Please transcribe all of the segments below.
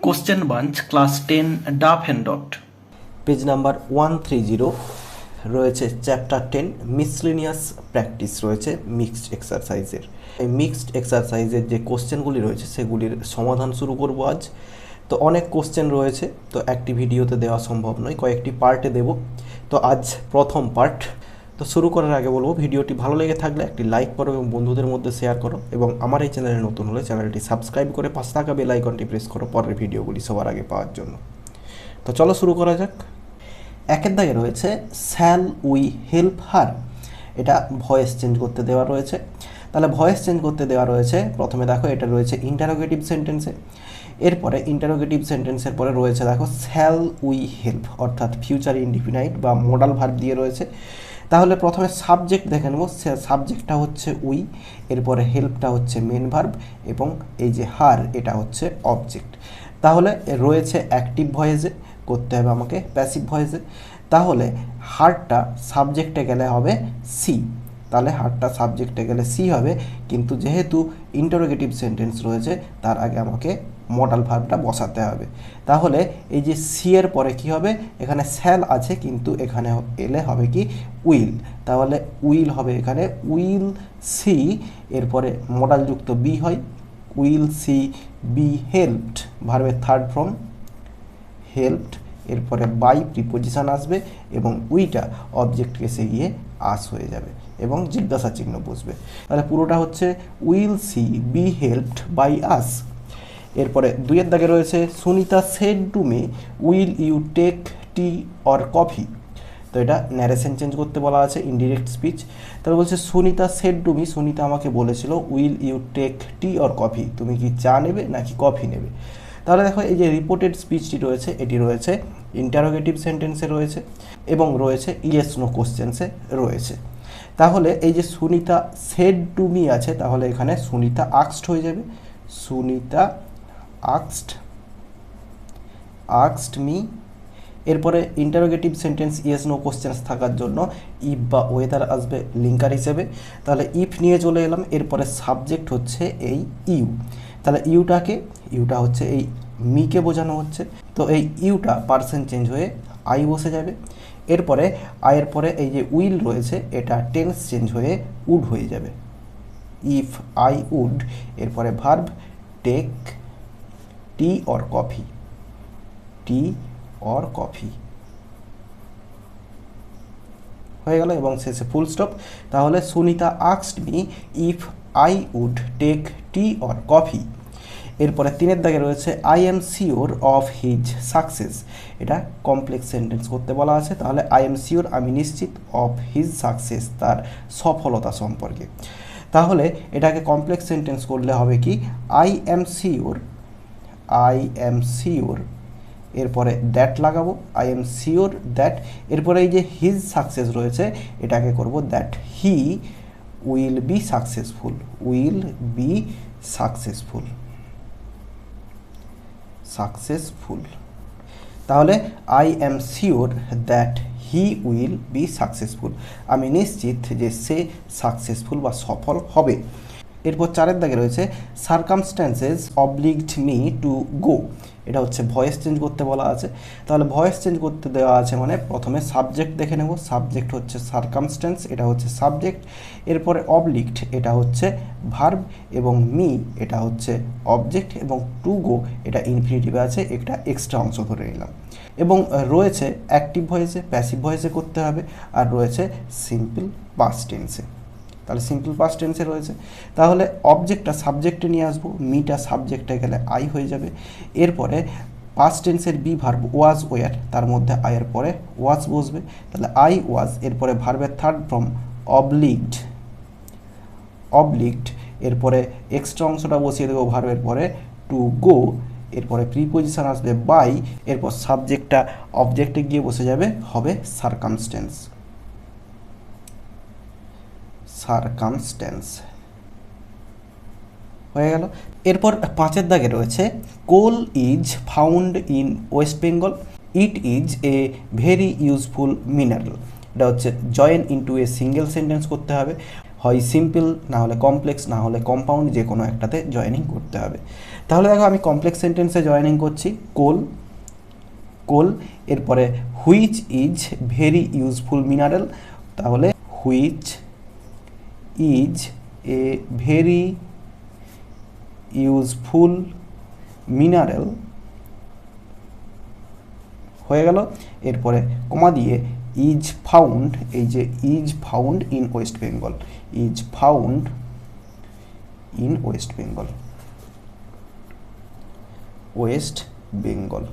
Question bunch class 10 Duff Dutt page number 130 রয়েছে chapter 10 miscellaneous practice রয়েছে mixed এক্সারসাইজের। এই mixed এক্সারসাইজের যে কোশ্চেনগুলি রয়েছে সেগুলির সমাধান শুরু করব আজ। তো অনেক কোশ্চেন রয়েছে, তো একটি ভিডিওতে দেওয়া সম্ভব নয়, কয়েকটি পার্টে দেব। তো আজ প্রথম পার্ট। তো শুরু করার আগে বলবো, ভিডিওটি ভালো লেগে থাকলে একটি লাইক করো এবং বন্ধুদের মধ্যে শেয়ার করো, এবং আমার এই চ্যানেলে নতুন হলে চ্যানেলটি সাবস্ক্রাইব করে পাশে থাকা বেল আইকনটি প্রেস করো পরের ভিডিওগুলি সবার আগে পাওয়ার জন্য। তো চলো শুরু করা যাক। একের দাগে রয়েছে শ্যাল উই হেল্প হার, এটা ভয়েস চেঞ্জ করতে দেওয়া রয়েছে। তাহলে ভয়েস চেঞ্জ করতে দেওয়া রয়েছে, প্রথমে দেখো এটা রয়েছে ইন্টারোগেটিভ সেন্টেন্সে, এরপরে ইন্টারোগেটিভ সেন্টেন্সের পরে রয়েছে দেখো শ্যাল উই হেল্প, অর্থাৎ ফিউচার ইনডিফিনাইট বা মোডাল ভার্ব দিয়ে রয়েছে। তাহলে প্রথমে সাবজেক্ট দেখে নেব, সাবজেক্টটা হচ্ছে উই, এরপরে হেল্পটা হচ্ছে মেন ভার্ব, এবং এই যে হার এটা হচ্ছে অবজেক্ট। তাহলে রয়েছে অ্যাক্টিভ ভয়েসে, করতে হবে আমাকে প্যাসিভ ভয়েসে। তাহলে হারটা সাবজেক্টে গেলে হবে সি, তাহলে হারটা সাবজেক্টে গেলে সি হবে, কিন্তু যেহেতু ইন্টারোগেটিভ সেন্টেন্স রয়েছে তার আগে আমাকে মডাল ভার্বটা বসাতে হবে। তাহলে এই যে সি এর পরে কি হবে, এখানে শ্যাল আছে কিন্তু এখানে এলে হবে কি উইল, তাহলে উইল হবে এখানে উইল সি, এরপরে মডাল যুক্ত বি হয়, উইল সি বি হেল্পড, ভার্বের থার্ড ফর্ম হেল্পড, এরপরে বাই প্রিপোজিশন আসবে এবং উইটা অবজেক্টকে এসে গিয়ে আস হয়ে যাবে এবং জিজ্ঞাসা চিহ্ন বসবে। তাহলে পুরোটা হচ্ছে will see be helped by us. এরপরে দুইয়ের দাগে রয়েছে Sunita said to me will you take tea or coffee, তো এটা ন্যারেশন চেঞ্জ করতে বলা আছে, ইনডিরেক্ট স্পিচ। তাহলে বলছে Sunita said to me, Sunita আমাকে বলেছিল will you take tea or coffee, তুমি কি চা নেবে নাকি কফি নেবে। তাহলে দেখো এই যে রিপোর্টেড স্পিচটি রয়েছে এটি রয়েছে ইন্টারোগেটিভ সেন্টেন্সে রয়েছে এবং রয়েছে ইয়েস নো কোশ্চেন্সে রয়েছে। তাহলে এই যে সুনিতা সেড টু মি আছে, তাহলে এখানে সুনিতা আক্সড হয়ে যাবে, সুনিতা আক্সড মি। এরপরে interrogative sentence yes no questions থাকার জন্য ইফ বা ওয়েদার আসবে লিঙ্কার হিসেবে। তাহলে ইফ নিয়ে চলে এলাম, এরপরে সাবজেক্ট হচ্ছে এই ইউ, তাহলে ইউটা হচ্ছে এই মিকে বোঝানো হচ্ছে, তো এই ইউটা পার্সন চেঞ্জ হয়ে আই বসে যাবে। এরপরে আয়ের পরে এই যে উইল রয়েছে এটা টেন্স চেঞ্জ হয়ে উড হয়ে যাবে, ইফ আই উড। এরপরে verb take tea or coffee, tea or coffee হয়ে গেল এবং শেষে ফুল স্টপ। তাহলে Sunita asked me if I would take tea or coffee. এরপরে তিনের দাগে রয়েছে I am sure of his success, এটা কমপ্লেক্স সেন্টেন্স করতে বলা আছে। তাহলে আই এম শিওর, আমি নিশ্চিত, অফ হিজ সাকসেস, তার সফলতা সম্পর্কে। তাহলে এটাকে কমপ্লেক্স সেন্টেন্স করলে হবে কি আই এম শিওর, এরপরে দ্যাট লাগাবো, আই এম শিওর দ্যাট। এরপরে এই যে হিজ সাকসেস রয়েছে এটাকে করব that he will be successful, তাহলে I am sure that he will be successful, আমি নিশ্চিত যে সে সাকসেসফুল বা সফল হবে। এরপর চারের দাগে রয়েছে সার্কামস্ট্যান্সেস অবলিগড মি টু গো, এটা হচ্ছে ভয়েস চেঞ্জ করতে বলা আছে। তাহলে ভয়েস চেঞ্জ করতে দেওয়া আছে মানে প্রথমে সাবজেক্ট দেখে নেব, সাবজেক্ট হচ্ছে সার্কামস্ট্যান্স, এটা হচ্ছে সাবজেক্ট। এরপরে অবলিগড এটা হচ্ছে ভার্ব, এবং মি এটা হচ্ছে অবজেক্ট, এবং টু গো এটা ইনফিনিটিভে আছে, একটা এক্সট্রা অংশ ধরে নিলাম। এবং রয়েছে অ্যাক্টিভ ভয়েসে, প্যাসিভ ভয়েসে করতে হবে, আর রয়েছে সিম্পল পাস্ট টেন্সে। তাহলে সিম্পল পাস্ট টেন্সে রয়েছে। তাহলে অবজেক্টটা সাবজেক্টে নিয়ে আসবো, মিটা সাবজেক্টে গেলে আই হয়ে যাবে। এরপরে পাস্ট টেন্সের বি ভার্ব ওয়াজ ওয়ার, তার মধ্যে আয়ের পরে ওয়াজ বসবে, তাহলে আই ওয়াজ। এরপরে ভার্বের থার্ড ফর্ম অবলিগড, এরপরে এক্সট্রা অংশটা বসিয়ে দেবো ভার্বের পরে টু গো, এরপরে প্রিপোজিশন আসবে বাই, এরপর সাবজেক্টটা অবজেক্টে গিয়ে বসে যাবে, হবে সার্কামস্ট্যান্স হয়ে গেল। এরপর পাঁচের দাগে রয়েছে coal is found in West Bengal, it is a very useful mineral, এটা হচ্ছে join into a single sentence করতে হবে। হয় সিম্পল, না হলে কমপ্লেক্স, না হলে কম্পাউন্ড, যে কোনো একটাতে জয়েনিং করতে হবে। তাহলে দেখো আমি কমপ্লেক্স সেন্টেন্সে জয়েনিং করছি কোল, কোল, এরপরে which is very useful mineral, তাহলে which is a very useful mineral হয়ে গেল। এরপরে কমা দিয়ে ইজ ফাউন্ড, এই যে is found in West Bengal, is found in West Bengal, West Bengal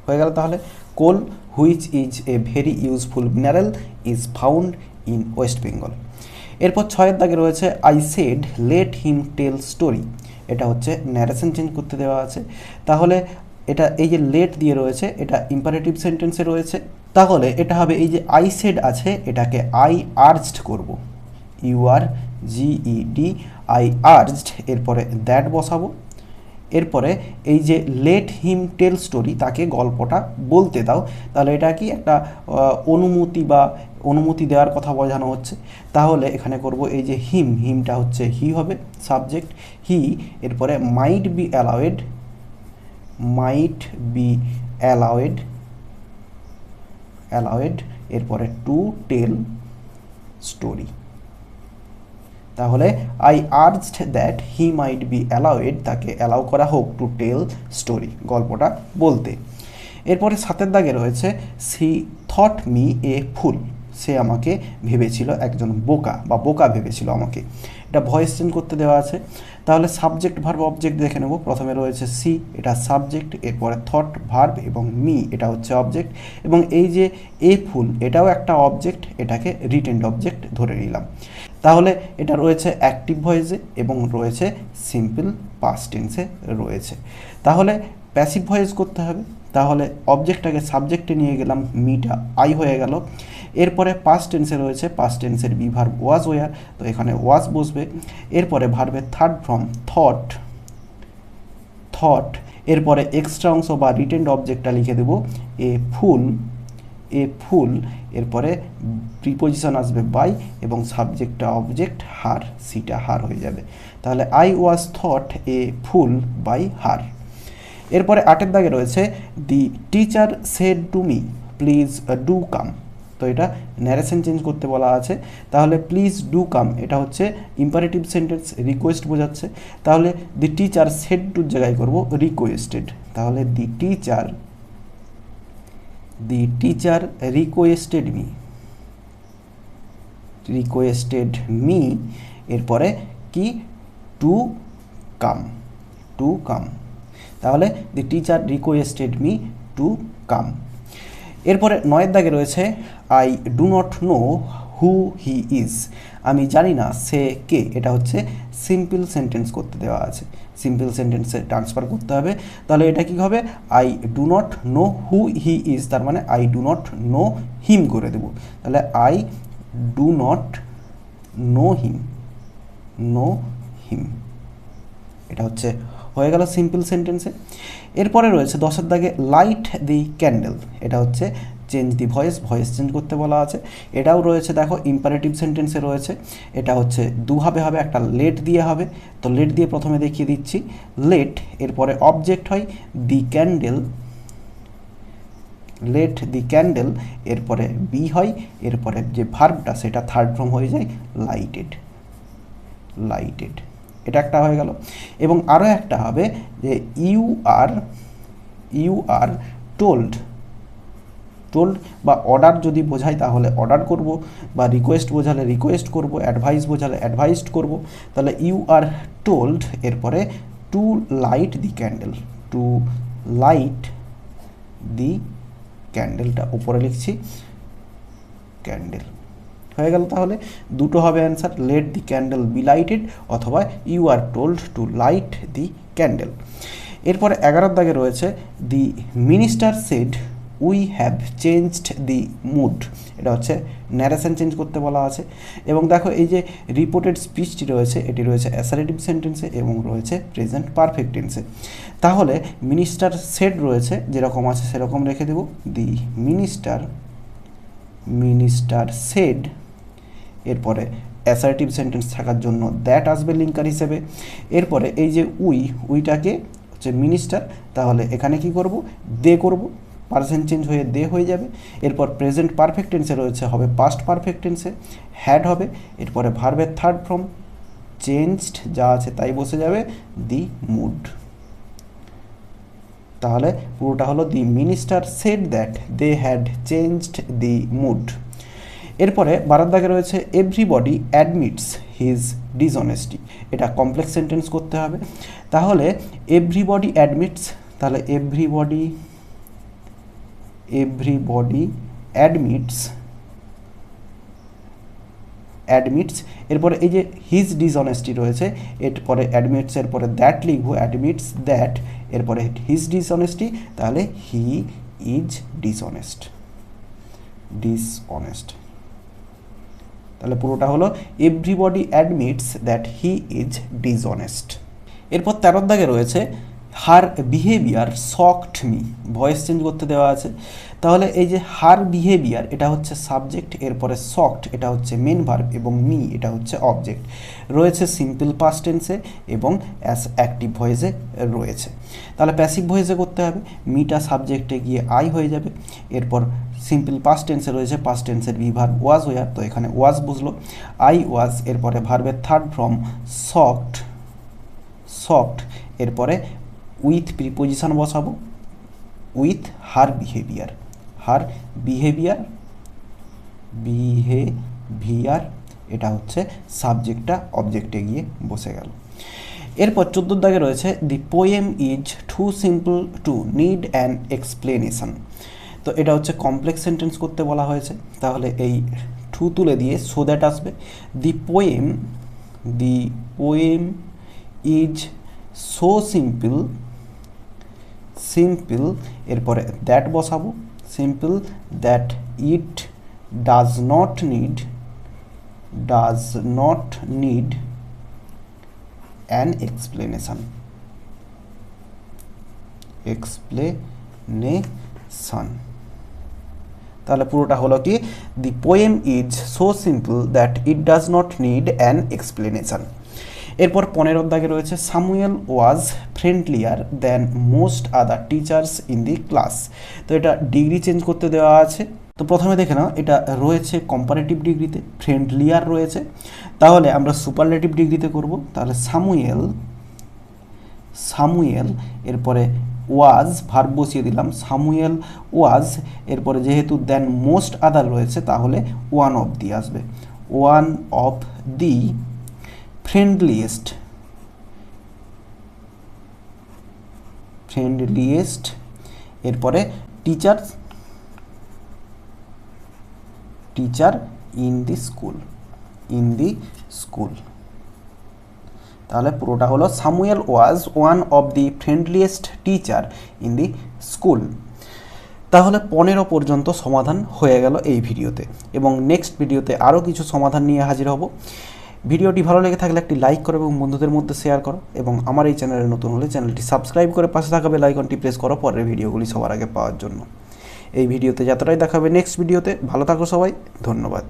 হয়ে গেল। তাহলে coal which is a very useful mineral is found in West Bengal. এরপর 6 দাগে রয়েছে I said let him tell story, এটা হচ্ছে ন্যারেশন চেঞ্জ করতে দেওয়া আছে। তাহলে এটা এই যে লেট দিয়ে রয়েছে এটা ইম্পারেটিভ সেন্টেন্সে রয়েছে, তাহলে এটা হবে এই যে আই সেড আছে এটাকে আই আর্জড করব, URGED, আই আর্জড, এরপরে দ্যাট বসাবো। এরপরে এই যে লেট হিম টেল স্টোরি, তাকে গল্পটা বলতে দাও, তাহলে এটা কি একটা অনুমতি বা অনুমতি দেওয়ার কথা বোঝানো হচ্ছে। তাহলে এখানে করব এই যে হিম, হিমটা হচ্ছে হি হবে সাবজেক্ট, হি, এরপরে might be allowed, might be allowed, allowed, এরপরে টু টেল স্টোরি। তাহলে I urged that he might be allowed, তাকে অ্যালাউ করা হোক টু টেল স্টোরি, গল্পটা বলতে। এরপরে 7 দাগে রয়েছে সি থট মি এ ফুল, সে আমাকে ভেবেছিল একজন বোকা, বা বোকা ভেবেছিল আমাকে, এটা ভয়েস চেঞ্জ করতে দেওয়া আছে। তাহলে সাবজেক্ট ভার্ব অবজেক্ট দেখে নেব। প্রথমে রয়েছে সি, এটা সাবজেক্ট, এরপরে থট ভার্ব এবং মি এটা হচ্ছে অবজেক্ট, এবং এই যে এ ফুল এটাও একটা অবজেক্ট, এটাকে রিটেন্ড অবজেক্ট ধরে নিলাম। তাহলে এটা রয়েছে অ্যাক্টিভ ভয়েসে এবং রয়েছে সিম্পল পাস্ট টেন্সে রয়েছে। তাহলে প্যাসিভ ভয়েস করতে হবে, তাহলে অবজেক্টটাকে সাবজেক্টে নিয়ে গেলাম, মিটা আই হয়ে গেল। এরপরে পাস্ট টেন্সে রয়েছে, পাস্ট টেন্সের বি ভার্ব ওয়াজ ওয়ার, তো এখানে ওয়াজ বসবে। এরপরে ভার্বের থার্ড ফর্ম থট, থট, এরপরে এক্সট্রা অংশ বা রিটেন্ড অবজেক্টটা লিখে দেব এ ফুল, এ ফুল, এরপরে প্রিপোজিশন আসবে বাই এবং সাবজেক্টটা অবজেক্ট হার, সিটা হার হয়ে যাবে। তাহলে I was thought a fool by her. এরপরে 8 দাগে রয়েছে the teacher said to me please do come, তো এটা ন্যারেশন চেঞ্জ করতে বলা আছে। তাহলে প্লিজ ডু কাম এটা হচ্ছে ইম্পারেটিভ সেন্টেন্স, রিকোয়েস্ট বোঝাচ্ছে। তাহলে দি টিচার সেড টুর জায়গায় করব রিকোয়েস্টেড, তাহলে the teacher requested me, requested me, এরপরে কি টু কাম, টু কাম, তাহলে the teacher requested me to come. এরপরে 9 দাগে রয়েছে I do not know who he is, আমি জানি না সে কে, এটা হচ্ছে সিম্পল সেন্টেন্স করতে দেওয়া আছে, সিম্পল সেন্টেন্সে ট্রান্সফার করতে হবে। তাহলে এটা কি হবে I do not know who he is, তার মানে I do not know him করে দেব। তাহলে I do not know him, know him, এটা হচ্ছে হয়ে গেল সিম্পল সেন্টেন্সে। এরপরে রয়েছে 10 দাগে লাইট দি ক্যান্ডেল, এটা হচ্ছে change the voice, voice change করতে বলা আছে। এটাও রয়েছে দেখো ইম্পারেটিভ সেন্টেন্সে রয়েছে, এটা হচ্ছে দুভাবে হবে, একটা লেট দিয়ে হবে, তো লেট দিয়ে প্রথমে দেখিয়ে দিচ্ছি, লেট, এরপরে অবজেক্ট হয় দি ক্যান্ডেল, লেট দি ক্যান্ডেল, এরপরে বি হয়, এরপরে যে ভার্বটা সেটা থার্ড ফর্ম হয়ে যায় লাইটেড, লাইটেড, এটা একটা হয়ে গেল। এবং আরও একটা হবে যে ইউ আর টোল্ড, টোল্ড বা অর্ডার যদি বোঝায় তাহলে অর্ডার করব, বা রিকোয়েস্ট বোঝালে রিকোয়েস্ট করব, অ্যাডভাইস বোঝালে অ্যাডভাইসড করব। তাহলে ইউ আর টোল্ড, এরপরে to light the candle, to light the ক্যান্ডেলটা উপরে লিখছি ক্যান্ডেল হয়ে গেল। তাহলে দুটো হবে answer, let the candle be lighted অথবা you are told to light the candle. এরপরে 11 দাগে রয়েছে the minister said we have changed the mood, এটা হচ্ছে ন্যারেশন চেঞ্জ করতে বলা আছে। এবং দেখো এই যে রিপোর্টেড স্পিচটি রয়েছে এটি রয়েছে অ্যাসারেটিভ সেন্টেন্সে এবং রয়েছে প্রেজেন্ট পারফেক্ট টেন্সে। তাহলে মিনিস্টার সেড রয়েছে যেরকম আছে সেরকম রেখে দেব, দি মিনিস্টার সেড এরপরে অ্যাসার্টিভ সেন্টেন্স থাকার জন্য দ্যাট আসবে লিঙ্কার হিসেবে। এরপরে এই যে উইটাকে হচ্ছে মিনিস্টার, তাহলে এখানে কি করব, দে করব, পারসন চেঞ্জ হয়ে দে হয়ে যাবে। এরপর প্রেজেন্ট পারফেক্ট টেন্সে রয়েছে হবে পাস্ট পারফেক্ট টেন্সে হ্যাড হবে। এরপরে ভার্বের থার্ড ফর্ম চেঞ্জড যা আছে তাই বসে যাবে দি মুড। তাহলে পুরোটা হলো the minister said that they had changed the mood. এরপরে বারার দাগে রয়েছে এভরিবডি অ্যাডমিটস হিজ ডিসঅনেস্টি। এটা কমপ্লেক্স সেন্টেন্স করতে হবে। তাহলে এভরিবডি অ্যাডমিটস, তাহলে এভরিবডি অ্যাডমিটস এরপরে এই যে হিজ ডিসঅনেস্টি রয়েছে, এরপরে অ্যাডমিটস এরপরে দ্যাট লিখবো, অ্যাডমিটস দ্যাট এরপরে হিজ ডিসঅনেস্টি, তাহলে হি ইজ ডিসঅনেস্ট। তাহলে পুরোটা হলো everybody admits that he is dishonest. এরপর 13 দাগে রয়েছে her behaviour shocked me, voice change করতে দেওয়া আছে। তাহলে এই যে হার বিহেভিয়ার এটা হচ্ছে সাবজেক্ট, এরপরে শকড এটা হচ্ছে মেন ভার্ব এবং মি এটা হচ্ছে অবজেক্ট, রয়েছে সিম্পল পাস্ট টেন্সে এবং অ্যাজ অ্যাক্টিভ ভয়েসে রয়েছে। তাহলে প্যাসিভ ভয়েসে করতে হবে, মিটা সাবজেক্টে গিয়ে আই হয়ে যাবে। এরপর সিম্পল পাস্ট টেন্সে রয়েছে পাস্ট টেন্সের বি ভার্ব ওয়াজ ওয়ার, তো এখানে ওয়াজ বুঝলো, আই ওয়াজ। এরপরে ভার্বের থার্ড ফর্ম শকড এরপরে উইথ প্রিপোজিশন বসাবো, উইথ হার বিহেভিয়ার এটা হচ্ছে সাবজেক্টটা অবজেক্টে গিয়ে বসে গেল। এরপর 14 দাগে রয়েছে the poem is too simple to need an explanation. তো এটা হচ্ছে কমপ্লেক্স সেন্টেন্স করতে বলা হয়েছে। তাহলে এই টু তুলে দিয়ে সো দ্যাট আসবে। দি পোয়েম ইজ সো সিম্পল এরপরে দ্যাট বসাবো, simple that it does not need an explanation. তাহলে পুরোটা হলো কি দি poem is so simple that it does not need an explanation. এরপর 15 দাগে রয়েছে Samuel was ফ্রেন্ডলিয়ার than most other teachers in the class. তো এটা ডিগ্রি চেঞ্জ করতে দেওয়া আছে। তো প্রথমে দেখে নাও, এটা রয়েছে কম্পারেটিভ ডিগ্রিতে, ফ্রেন্ডলিয়ার রয়েছে, তাহলে আমরা সুপারলেটিভ ডিগ্রিতে করব। তাহলে সামুয়েল এরপরে ওয়াজ ভার্ব বসিয়ে দিলাম, সামুয়েল ওয়াজ এরপরে যেহেতু দেন মোস্ট আদার রয়েছে তাহলে ওয়ান অফ দি আসবে, ওয়ান অফ দি ফ্রেন্ডলিয়েস্ট এরপরে টিচার ইন দি স্কুল। তাহলে পুরোটা হলো Samuel was one of the friendliest teacher in the school. তাহলে 15 পর্যন্ত সমাধান হয়ে গেল এই ভিডিওতে, এবং নেক্সট ভিডিওতে আরও কিছু সমাধান নিয়ে হাজির হব। ভিডিওটি ভালো লেগে থাকলে একটি লাইক করো এবং বন্ধুদের মধ্যে শেয়ার করো, এবং আমার এই চ্যানেলে নতুন হলে চ্যানেলটি সাবস্ক্রাইব করে পাশে থাকা বেল আইকনটি প্রেস করো পরের ভিডিওগুলি সবার আগে পাওয়ার জন্য। এই ভিডিওতে যতটাই দেখাবে নেক্সট ভিডিওতে। ভালো থাকো সবাই, ধন্যবাদ।